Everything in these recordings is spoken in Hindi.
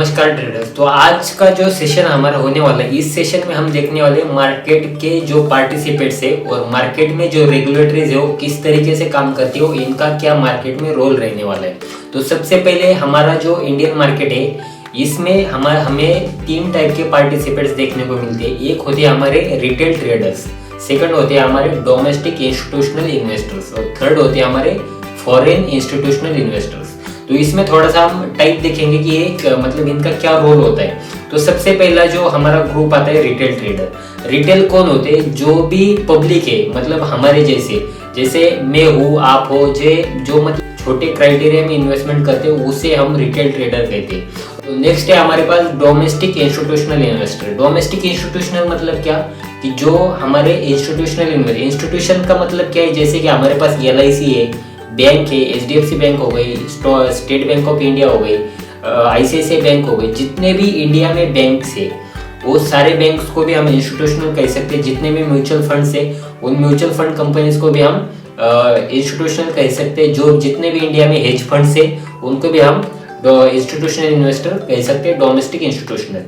नमस्कार ट्रेडर्स। तो आज का जो सेशन हमारा होने वाला है, इस सेशन में हम देखने वाले मार्केट के जो पार्टिसिपेट्स है और मार्केट में जो रेगुलेटरीज है वो किस तरीके से काम करती है, इनका क्या मार्केट में रोल रहने वाला है। तो सबसे पहले हमारा जो इंडियन मार्केट है, इसमें हमें तीन टाइप के पार्टिसिपेट्स देखने को मिलते हैं। एक होते हैं हमारे रिटेल ट्रेडर्स, सेकंड होते हैं हमारे डोमेस्टिक इंस्टीट्यूशनल इन्वेस्टर्स और थर्ड होते हैं हमारे फॉरेन इंस्टीट्यूशनल इन्वेस्टर्स। तो इसमें थोड़ा सा हम टाइप देखेंगे कि ये मतलब इनका क्या रोल होता है। तो सबसे पहला जो हमारा ग्रुप आता है रिटेल ट्रेडर। रिटेल कौन होते हैं? जो भी पब्लिक है, मतलब हमारे जैसे मैं हूँ, आप हो, जो मतलब छोटे क्राइटेरिया में इन्वेस्टमेंट करते हैं, उसे हम रिटेल ट्रेडर कहते हैं। तो नेक्स्ट है हमारे पास domestic institutional investor. Domestic institutional मतलब क्या कि जो हमारे इंस्टीट्यूशन का मतलब क्या है, जैसे कि हमारे पास LIC है, बैंक है, HDFC बैंक हो गई, स्टेट बैंक ऑफ इंडिया हो गई, ICICI बैंक हो गई। जितने भी इंडिया में बैंक्स है वो सारे बैंक्स को भी हम इंस्टीट्यूशनल कह सकते हैं। जितने भी म्यूचुअल फंड्स है उन म्यूचुअल फंड कंपनीज को भी हम इंस्टीट्यूशनल कह सकते हैं। जो जितने भी इंडिया में हेज फंड्स है उनको भी हम इंस्टीट्यूशनल इन्वेस्टर कह सकते हैं, डोमेस्टिक इंस्टीट्यूशनल।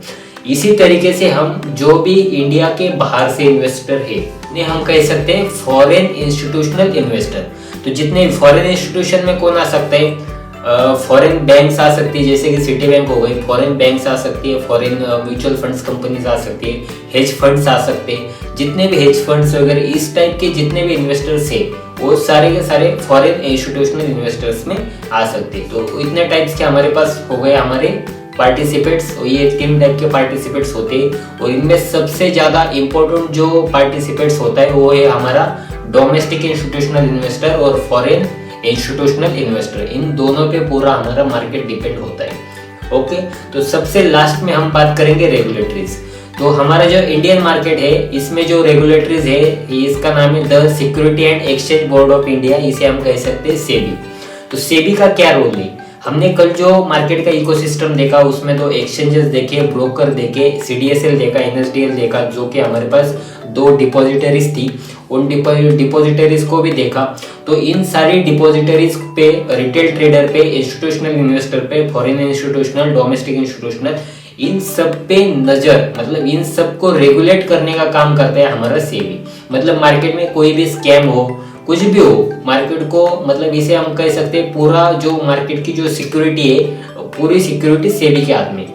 इसी तरीके से हम जो भी इंडिया के बाहर से इन्वेस्टर है उन्हें हम कह सकते हैं फॉरेन इंस्टीट्यूशनल इन्वेस्टर। तो जितने फॉरेन इंस्टीट्यूशन में कौन आ सकते हैं? फॉरेन बैंक्स आ सकती है, जैसे कि सिटी बैंक हो गई, फॉरेन बैंक्स आ सकती है, फॉरेन म्यूचुअल फंड्स कंपनीज आ सकती है, हेज फंड्स आ सकते हैं। जितने भी हेज फंड्स वगैरह इस टाइप के जितने भी इन्वेस्टर्स है वो सारे के सारे फॉरेन इंस्टीट्यूशनल इन्वेस्टर्स में आ सकते हैं। तो इतने टाइप्स के हमारे पास हो गए हमारे पार्टिसिपेट्स। ये तीन टाइप के पार्टिसिपेट्स होते हैं और इनमें सबसे ज्यादा इंपॉर्टेंट जो पार्टिसिपेट्स होता है वो है हमारा डोमेस्टिक इंस्टीट्यूशनल इन्वेस्टर और फॉरेन इंस्टीट्यूशनल इन्वेस्टर। इन दोनों पे पूरा हमारा मार्केट डिपेंड होता है। ओके, तो सबसे लास्ट में हम बात करेंगे रेगुलेटरीज। तो हमारा जो इंडियन मार्केट है इसमें जो रेगुलेटरीज है इसका नाम है the security and exchange board of India, इसे हम कह सकते हैं सेबी। तो सेबी का क्या रोल है? हमने कल जो मार्केट का इकोसिस्टम देखा उसमें तो एक्सचेंजेस देखे, ब्रोकर देखे, CDSL देखा, NSDL देखा, जो कि हमारे पास दो डिपॉजिटरीज थी, उन डिपॉजिटरीज को भी देखा। तो इन सारी डिपॉजिटरीज पे, रिटेल ट्रेडर पे, इंस्टीट्यूशनल इन्वेस्टर पे, फॉरेन इंस्टीट्यूशनल, डोमेस्टिक इंस्टीट्यूशनल, इन सब पे नजर, मतलब इन सब को रेगुलेट करने का काम करता है हमारा सेबी। मतलब मार्केट में कोई भी स्कैम हो, कुछ भी हो, मार्केट को मतलब इसे हम कह सकते हैं पूरा जो मार्केट की जो सिक्योरिटी है, पूरी सिक्योरिटी सेबी के हाथ में।